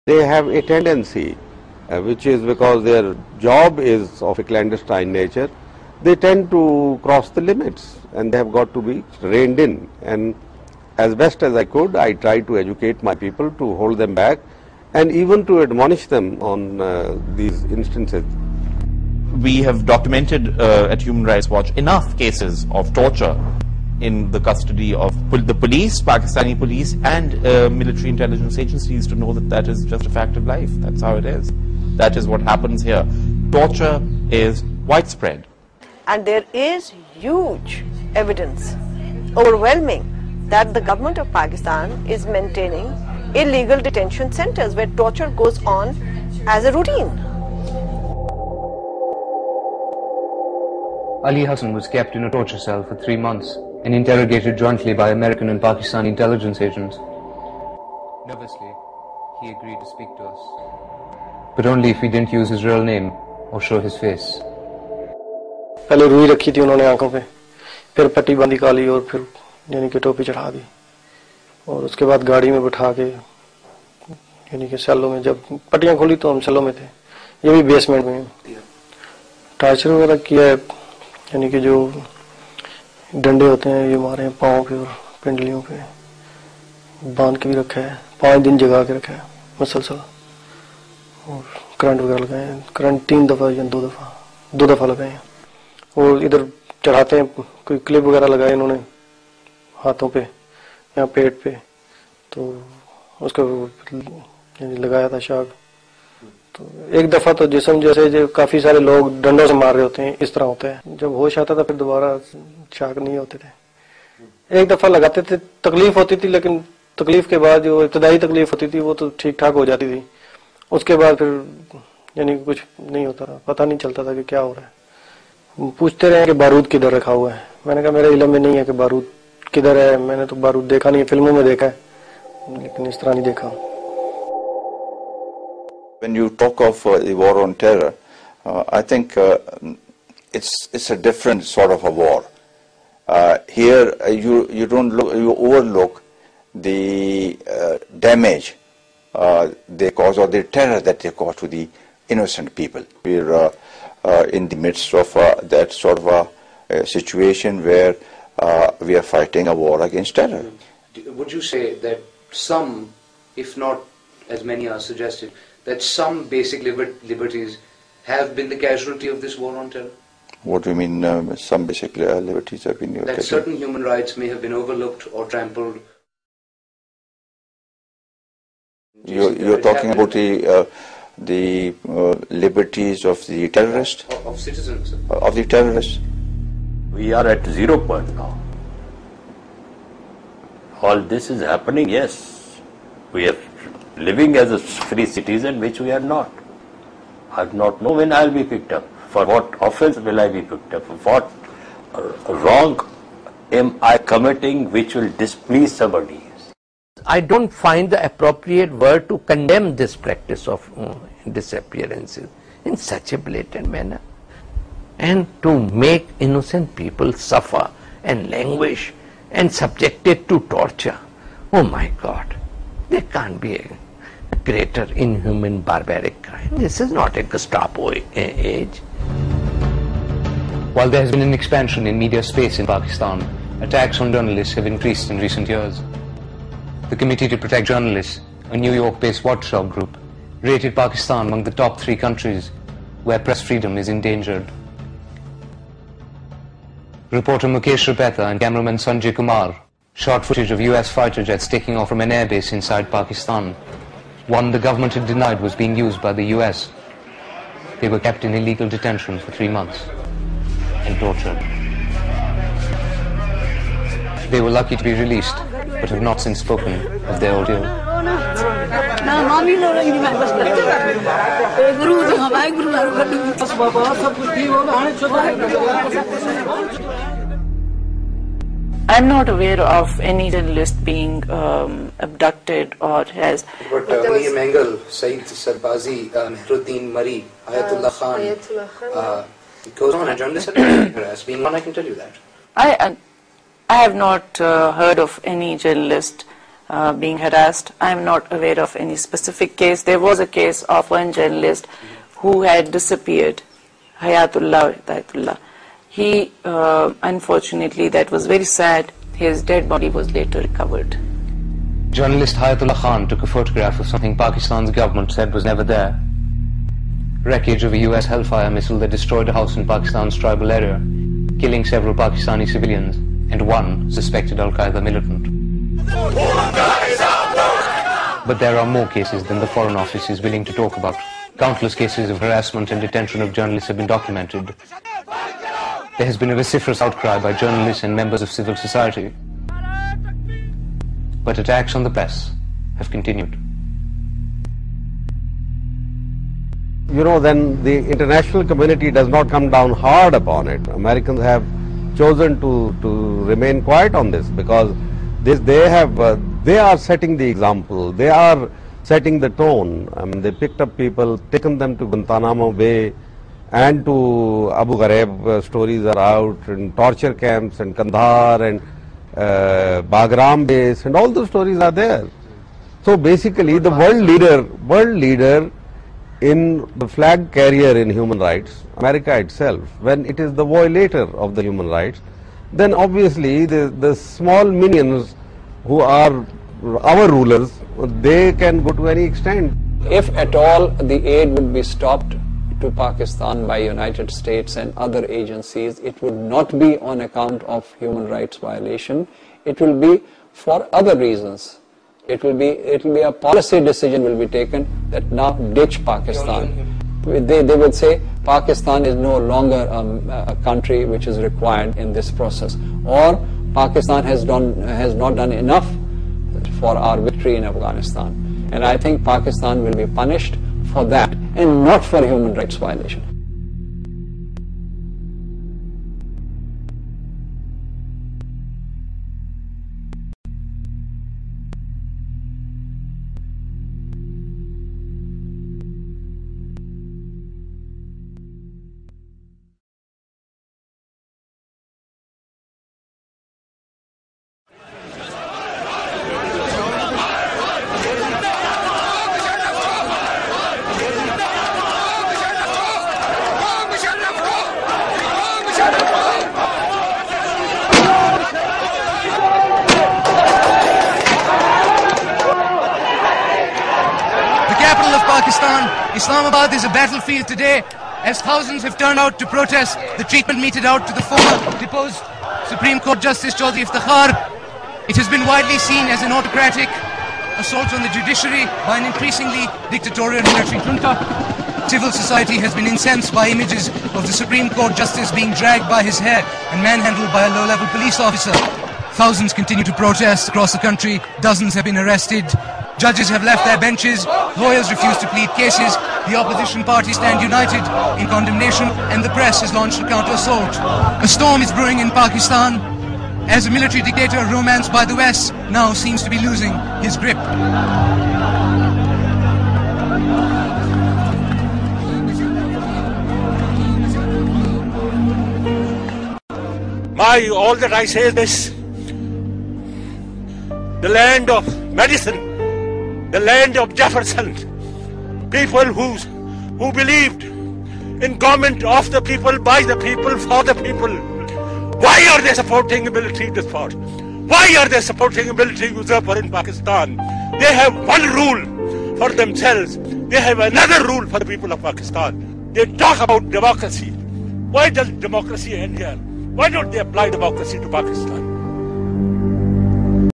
They have a tendency, which is because their job is of a clandestine nature, they tend to cross the limits and they have got to be reined in. And as best as I could, I tried to educate my people to hold them back and even to admonish them on these instances. We have documented at Human Rights Watch enough cases of torture in the custody of the police, Pakistani police, and military intelligence agencies to know that that is just a fact of life. That's how it is. That is what happens here. Torture is widespread. And there is huge evidence, overwhelming, that the government of Pakistan is maintaining illegal detention centers where torture goes on as a routine. Ali Hassan was kept in a torture cell for 3 months and interrogated jointly by American and Pakistani intelligence agents. Nervously, he agreed to speak to us, but only if we didn't use his real name or show his face. पहले रुई रखी थी उन्होंने आंखों पे, फिर पट्टी बांधी काली और फिर यानी कि टोपी चढ़ा दी और उसके बाद गाड़ी में बिठा के यानी कि सेलों में, जब पट्टियां खुली तो हम सेलों में थे, ये भी बेसमेंट में टॉर्चर वगैरह किया है। यानी कि जो डंडे होते हैं ये मारे हैं पाँव पे और पिंडलियों पे, बांध के भी रखा है, 5 दिन जगा के रखा है मुसलसल, और करंट वगैरह लगाए हैं। करंट 3 दफा या 2 दफा लगाए हैं। और इधर चढ़ाते हैं, कोई क्लिप वगैरह लगाए इन्होंने हाथों पे या पेट पे, तो उसका लगाया था शाक। तो एक दफा तो जिस्म जैसे जो काफी सारे लोग डंडों से मार रहे होते हैं, इस तरह होता है। जब होश आता था फिर दोबारा शाक नहीं होते थे। एक दफा लगाते थे, तकलीफ होती थी, लेकिन तकलीफ के बाद जो इब्तदाई तकलीफ होती थी वो तो ठीक ठाक हो जाती थी। उसके बाद फिर यानी कुछ नहीं होता था, पता नहीं चलता था कि क्या हो रहा है। पूछते रहे कि बारूद किधर रखा हुआ है। मैंने कहा मेरे इल्म में नहीं है कि बारूद किधर है, मैंने तो बारूद देखा नहीं है, फिल्मों में देखा है लेकिन इस तरह नहीं देखा। When you talk of the war on terror, I think it's a different sort of a war. Here you don't look, you overlook the damage they cause or the terror that they cause to the innocent people. We're in the midst of that sort of a situation where we are fighting a war against terror. Would you say that some, if not as many are suggested, that some basic liberties have been the casualty of this war on terror? What do you mean some basic liberties have been that certain human rights may have been overlooked or trampled? You're talking about the liberties of the terrorists? Of citizens. Of the terrorists? We are at 0 point now. All this is happening, yes. We are living as a free citizen, which we are not. I do not know when I will be picked up. For what offence will I be picked up? What wrong am I committing which will displease somebody? I don't find the appropriate word to condemn this practice of disappearances in such a blatant manner, and to make innocent people suffer and languish and subjected to torture. Oh my God, there can't be a greater inhuman barbaric crime. This is not a Gestapo age. While there has been an expansion in media space in Pakistan, attacks on journalists have increased in recent years. The Committee to Protect Journalists, a New York-based watchdog group, rated Pakistan among the top 3 countries where press freedom is endangered. Reporter Mukesh Rupeta and cameraman Sanjay Kumar shot footage of US fighter jets taking off from an airbase inside Pakistan, one the government had denied was being used by the US. They were kept in illegal detention for 3 months and tortured. They were lucky to be released, but have not since spoken of their ordeal. I'm not aware of any journalist being abducted or has. But Munir Mangal, Saeed Sarbazi, Mehruddin Mari, Ayatollah Khan, it goes on, and journalists are harassed. Being one, I can tell you that. I have not heard of any journalist being harassed. I'm not aware of any specific case. There was a case of one journalist who had disappeared, Hayatullah. He, unfortunately, that was very sad. His dead body was later recovered. Journalist Hayatullah Khan took a photograph of something Pakistan's government said was never there. Wreckage of a US Hellfire missile that destroyed a house in Pakistan's tribal area, killing several Pakistani civilians and one suspected Al-Qaeda militant. But there are more cases than the Foreign Office is willing to talk about. Countless cases of harassment and detention of journalists have been documented. There has been a vociferous outcry by journalists and members of civil society. But attacks on the press have continued. You know, then the international community does not come down hard upon it. Americans have chosen to remain quiet on this because they are setting the example. They are setting the tone. I mean, they picked up people, taken them to Guantanamo Bay and to Abu Ghraib. Stories are out, and torture camps and Kandahar and Bagram base, and all those stories are there. So basically the world leader in the flag carrier in human rights, America itself, when it is the violator of the human rights, then obviously the small minions who are our rulers, they can go to any extent. If at all the aid would be stopped to Pakistan by United States and other agencies, it would not be on account of human rights violation. It will be for other reasons. It will be a policy decision will be taken that now ditch Pakistan. They would say Pakistan is no longer a country which is required in this process, or Pakistan has not done enough for our victory in Afghanistan. And I think Pakistan will be punished for that and not for human rights violation. Islamabad is a battlefield today as thousands have turned out to protest the treatment meted out to the former deposed Supreme Court Justice Chaudhry Iftikhar. It has been widely seen as an autocratic assault on the judiciary by an increasingly dictatorial military junta. Civil society has been incensed by images of the Supreme Court Justice being dragged by his hair and manhandled by a low-level police officer. Thousands continue to protest across the country. Dozens have been arrested. Judges have left their benches, lawyers refuse to plead cases, the opposition parties stand united in condemnation, and the press has launched a counter-assault. A storm is brewing in Pakistan as a military dictator romanced by the West now seems to be losing his grip. All that I say is this: the land of medicine, the land of Jefferson, people who believed in government of the people, by the people, for the people. Why are they supporting a military despot? Why are they supporting a military usurper in Pakistan? They have one rule for themselves. They have another rule for the people of Pakistan. They talk about democracy. Why does democracy end here? Why don't they apply democracy to Pakistan?